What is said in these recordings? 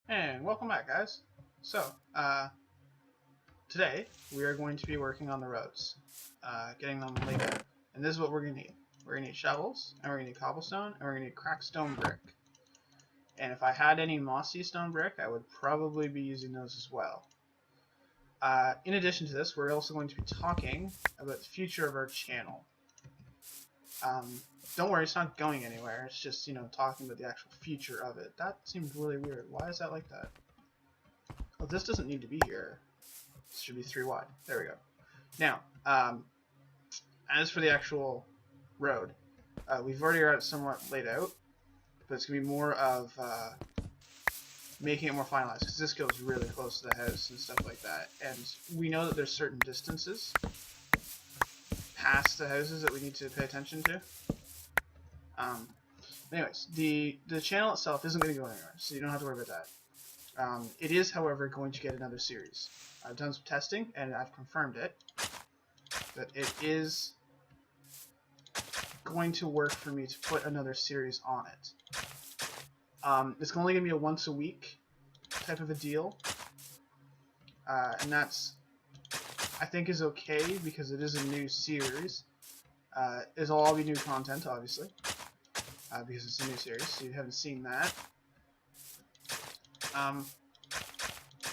And welcome back, guys. So, today we are going to be working on the roads, getting them laid out. And this is what we're going to need. We're going to need shovels, and we're going to need cobblestone, and we're going to need cracked stone brick. And if I had any mossy stone brick, I would probably be using those as well. In addition to this, we're also going to be talking about the future of our channel. Don't worry, it's not going anywhere. It's just, talking about the actual future of it. That seemed really weird. Why is that like that? Oh, this doesn't need to be here. This should be 3 wide. There we go. Now, as for the actual road, we've already got it somewhat laid out, but it's going to be more of making it more finalized, because this goes really close to the house and stuff like that. And we know that there's certain distances past the houses that we need to pay attention to. Anyways, the channel itself isn't going to go anywhere, so you don't have to worry about that. It is, however, going to get another series. I've done some testing, and I've confirmed it, that it is going to work for me to put another series on it. It's only going to be a once a week type of a deal, and that's, I think, is okay, because it is a new series. It'll all be new content, obviously, because it's a new series, so you haven't seen that.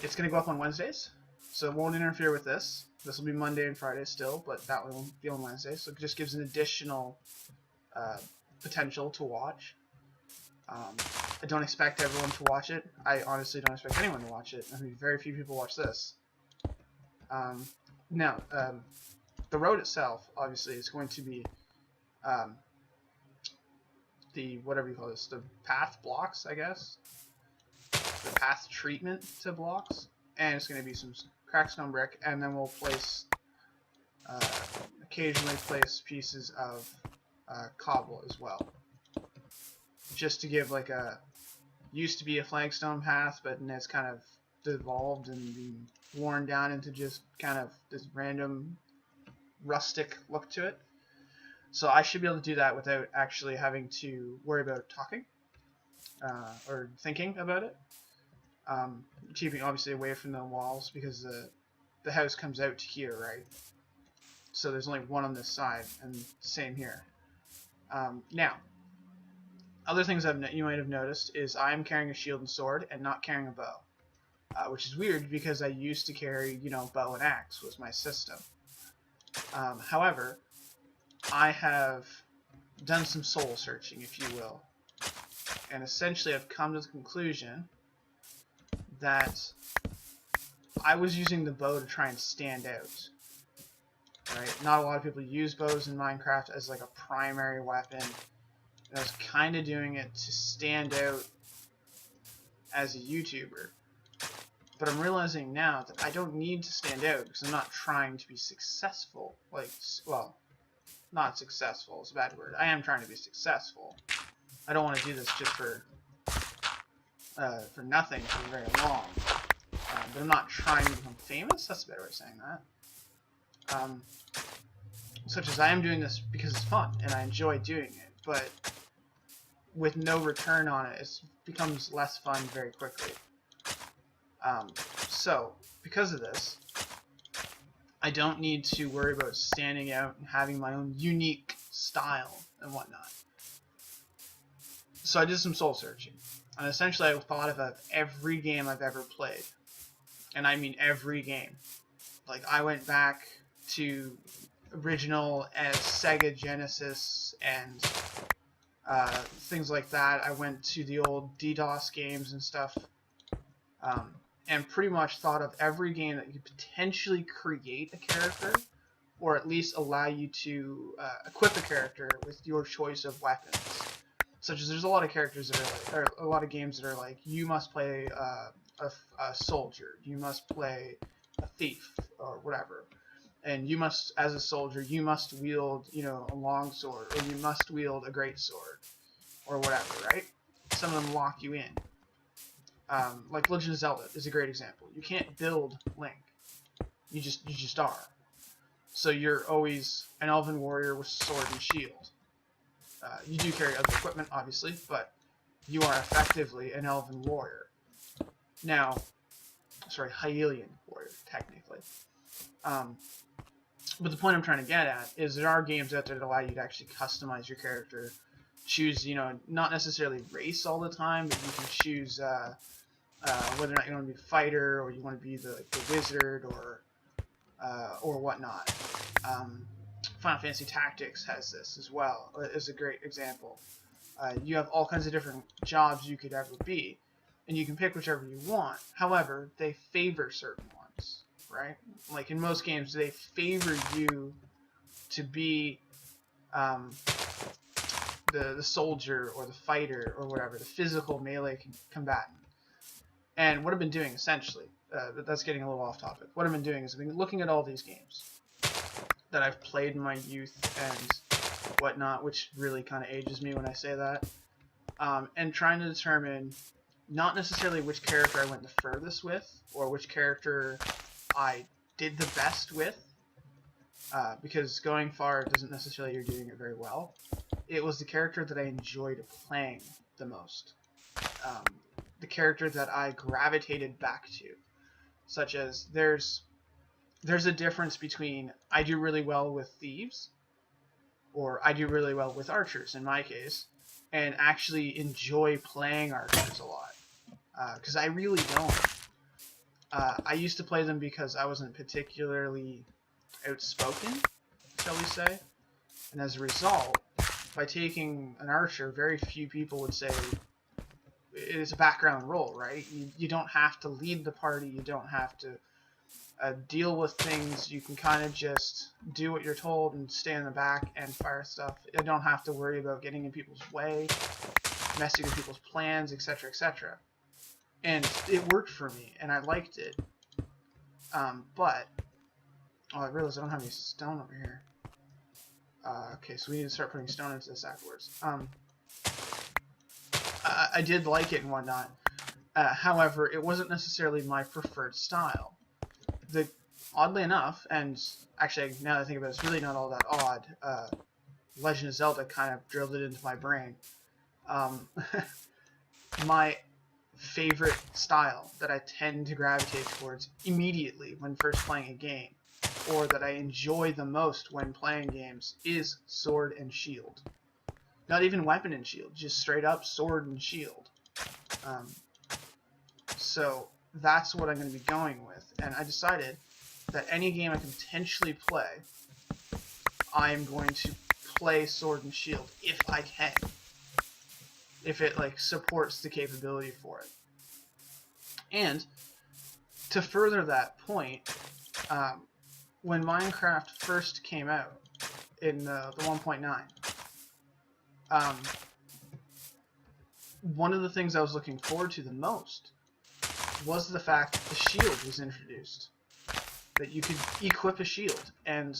It's going to go up on Wednesdays, so it won't interfere with this. This will be Monday and Friday still, but that one will be on Wednesday, so it just gives an additional potential to watch. I don't expect everyone to watch it. I honestly don't expect anyone to watch it. I mean, very few people watch this. Now, the road itself, obviously, is going to be the, whatever you call this, the path blocks, I guess. The path treatment to blocks. And it's going to be some cracked stone brick, and then we'll place, occasionally place pieces of cobble as well. Just to give like a, used to be a flagstone path, but it's kind of devolved and been worn down into just kind of this random rustic look to it. So I should be able to do that without actually having to worry about talking or thinking about it. Keeping obviously away from the walls, because the house comes out to here, right? So there's only one on this side, and same here. Now, other things you might have noticed is I'm carrying a shield and sword and not carrying a bow. Which is weird, because I used to carry, bow and axe was my system. However, I have done some soul searching, if you will, and essentially I've come to the conclusion that I was using the bow to try and stand out. Right? Not a lot of people use bows in Minecraft as like a primary weapon. And I was kind of doing it to stand out as a YouTuber. But I'm realizing now that I don't need to stand out, because I'm not trying to be successful. Like, well, not successful is a bad word. I am trying to be successful. I don't want to do this just for nothing for very long. But I'm not trying to become famous. That's a better way of saying that. Such as I am doing this because it's fun and I enjoy doing it, but with no return on it, it becomes less fun very quickly. So, because of this, I don't need to worry about standing out and having my own unique style and whatnot. So I did some soul searching, and essentially I thought of every game I've ever played, and I mean every game. Like, I went back to original Sega Genesis and things like that. I went to the old DDoS games and stuff. And pretty much thought of every game that you could potentially create a character, or at least allow you to equip a character with your choice of weapons. Such as there's a lot of characters that are like, or a lot of games that are like, you must play a soldier, you must play a thief, or whatever. And you must, as a soldier, you must wield, a long sword, or you must wield a great sword, or whatever, right? Some of them lock you in. Like Legend of Zelda is a great example. You can't build Link. You just are. So you're always an elven warrior with sword and shield. You do carry other equipment, obviously, but you are effectively an elven warrior. Now, sorry, Hylian warrior, technically. But the point I'm trying to get at is there are games out there that allow you to actually customize your character, choose, not necessarily race all the time, but you can choose whether or not you want to be a fighter or you want to be the wizard or whatnot. Final Fantasy Tactics has this as well. It's a great example. You have all kinds of different jobs you could ever be, and you can pick whichever you want. However, they favor certain ones, right? Like in most games, they favor you to be the soldier or the fighter or whatever, the physical melee combatant. And what I've been doing essentially, but that's getting a little off topic. What I've been doing is I've been looking at all these games that I've played in my youth and whatnot, which really kind of ages me when I say that, and trying to determine not necessarily which character I went the furthest with or which character I did the best with, because going far doesn't necessarily you're doing it very well. It was the character that I enjoyed playing the most. The character that I gravitated back to, such as there's a difference between I do really well with thieves, or I do really well with archers in my case, and actually enjoy playing archers a lot, because I really don't. I used to play them because I wasn't particularly outspoken, shall we say, and as a result, by taking an archer, very few people would say it is a background role, right? You don't have to lead the party, you don't have to deal with things, you can kind of just do what you're told and stay in the back and fire stuff. You don't have to worry about getting in people's way, messing with people's plans, etc., etc. And it worked for me, and I liked it. But, I realized I don't have any stone over here. Okay, so we need to start putting stone into this afterwards. I did like it and whatnot. However, it wasn't necessarily my preferred style. Oddly enough, and actually now that I think about it, it's really not all that odd, Legend of Zelda kind of drilled it into my brain. My favorite style that I tend to gravitate towards immediately when first playing a game, or that I enjoy the most when playing games, is sword and shield. Not even weapon and shield, just straight up sword and shield. So that's what I'm going to be going with, and I decided that any game I can potentially play, I'm going to play sword and shield if I can, if it supports the capability for it. And to further that point, when Minecraft first came out in the 1.9, one of the things I was looking forward to the most was the fact that the shield was introduced. That you could equip a shield. And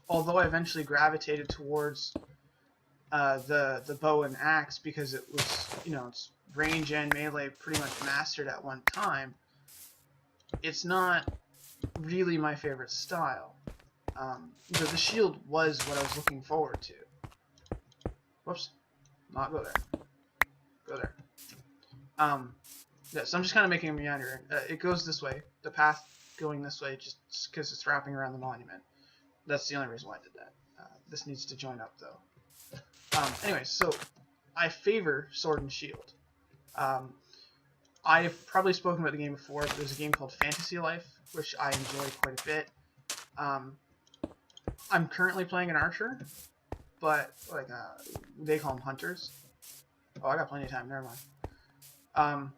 although I eventually gravitated towards the bow and axe because it was, it's range and melee pretty much mastered at one time, it's not really my favorite style. The shield was what I was looking forward to. Whoops. Not go there. Go there. Yeah, so I'm just kind of making a meander. It goes this way. The path going this way just because it's wrapping around the monument. That's the only reason why I did that. This needs to join up, though. Anyway, so I favor sword and shield. I've probably spoken about the game before, but there's a game called Fantasy Life, which I enjoy quite a bit. I'm currently playing an archer, but they call them hunters. Oh, I got plenty of time. Never mind.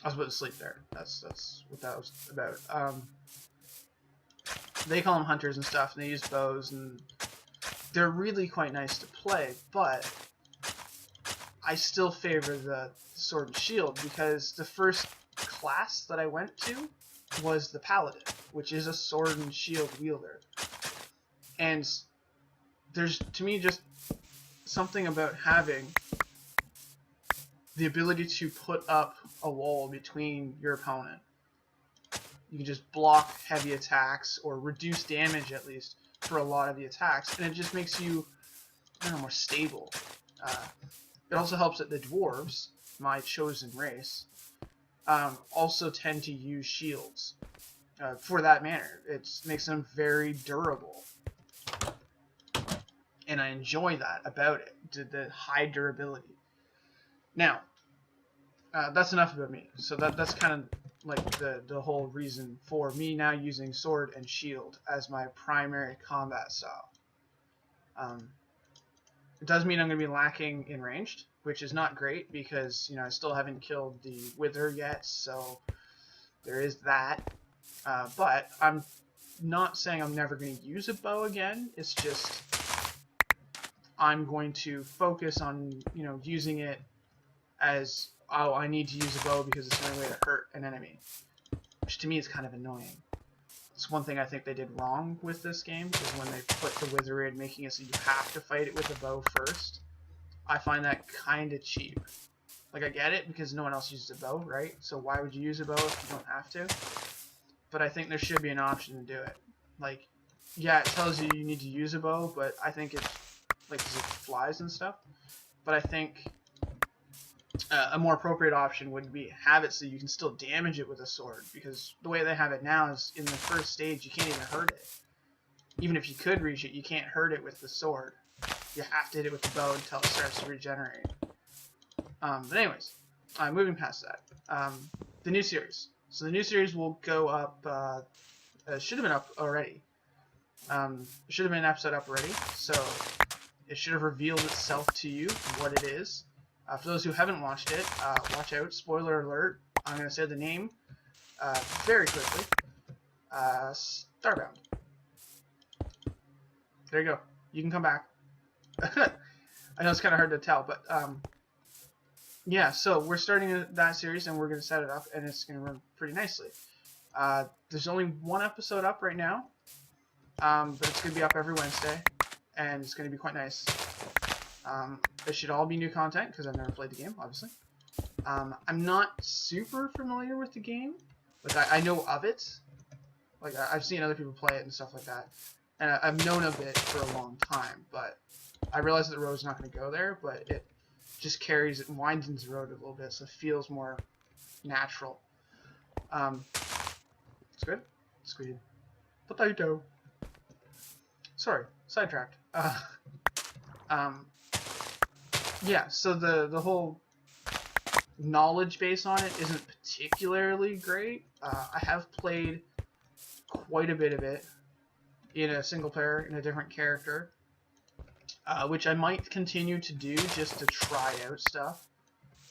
I was about to sleep there. That's what that was about. They call them hunters and stuff, and they use bows, and they're really quite nice to play, but I still favor the sword and shield because the first class that I went to was the Paladin, which is a sword and shield wielder. And there's, to me, just something about having the ability to put up a wall between your opponent. You can just block heavy attacks, or reduce damage at least, for a lot of the attacks, and it just makes you, more stable. It also helps that the dwarves, my chosen race, also tend to use shields for that manner. It makes them very durable. And I enjoy that about it, the high durability. Now, that's enough about me. So that's kind of like the whole reason for me now using sword and shield as my primary combat style. It does mean I'm going to be lacking in ranged, which is not great because, you know, I still haven't killed the Wither yet, so there is that. But I'm not saying I'm never going to use a bow again. It's just I'm going to focus on, you know, using it as, oh, I need to use a bow because it's the only way to hurt an enemy, which to me is kind of annoying. It's one thing I think they did wrong with this game, is when they put the Wither in, making it so you have to fight it with a bow first. I find that kind of cheap. Like, I get it because no one else uses a bow, right? So why would you use a bow if you don't have to? But I think there should be an option to do it. Like, yeah, it tells you you need to use a bow, but I think it's, like, 'cause it flies and stuff. But I think a more appropriate option would be have it so you can still damage it with a sword, because the way they have it now is in the first stage you can't even hurt it. Even if you could reach it, you can't hurt it with the sword. You have to hit it with the bow until it starts to regenerate. But anyways, moving past that, the new series. So the new series will go up, should have been up already. It should have been an episode up already, so it should have revealed itself to you, what it is. For those who haven't watched it, watch out, spoiler alert, I'm going to say the name very quickly. Starbound. There you go. You can come back. I know it's kind of hard to tell, but yeah, so we're starting that series and we're going to set it up and it's going to run pretty nicely. There's only one episode up right now, but it's going to be up every Wednesday and it's going to be quite nice. It should all be new content because I've never played the game, obviously. I'm not super familiar with the game. Like, I know of it. Like, I've seen other people play it and stuff like that. And I've known of it for a long time, but I realize that the road's not going to go there, but it just carries it and widens the road a little bit, so it feels more natural. It's good. It's good. Potato. Sorry, sidetracked. Yeah, so the whole knowledge base on it isn't particularly great. I have played quite a bit of it in a single player, in a different character, which I might continue to do just to try out stuff,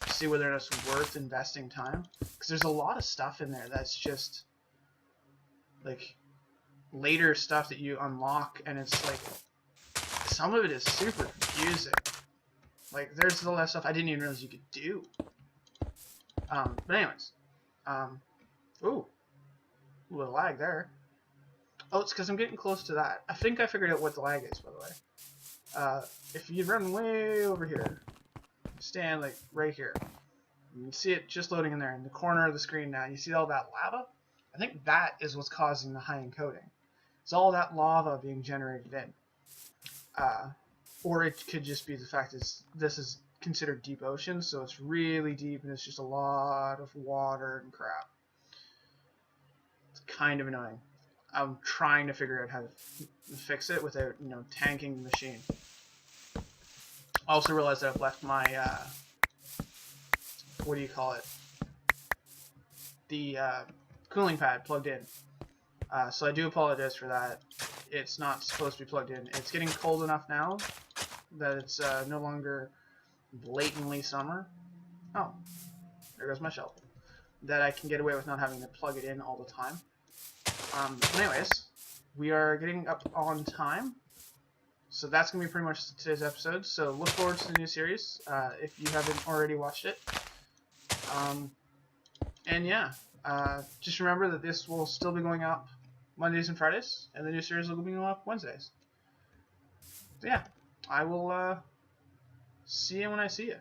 see whether it's worth investing time. Because there's a lot of stuff in there that's just, like, later stuff that you unlock, and it's like, some of it is super confusing. Like, there's a lot of stuff I didn't even realize you could do. But anyways. Ooh. A little lag there. Oh, it's because I'm getting close to that. I think I figured out what the lag is, by the way. If you run way over here, stand, like, right here. You can see it just loading in there in the corner of the screen now. You see all that lava? I think that is what's causing the high encoding. It's all that lava being generated in. Or it could just be the fact that this is considered deep ocean, so it's really deep and it's just a lot of water and crap. It's kind of annoying. I'm trying to figure out how to fix it without, you know, tanking the machine. I also realized that I've left my, what do you call it? The cooling pad plugged in. So I do apologize for that. It's not supposed to be plugged in. It's getting cold enough now that it's no longer blatantly summer. Oh, there goes my shelf. That I can get away with not having to plug it in all the time. But anyways, we are getting up on time. So that's going to be pretty much today's episode. So look forward to the new series if you haven't already watched it. And yeah, just remember that this will still be going up Mondays and Fridays, and the new series will be going up Wednesdays. So yeah, I will see you when I see you.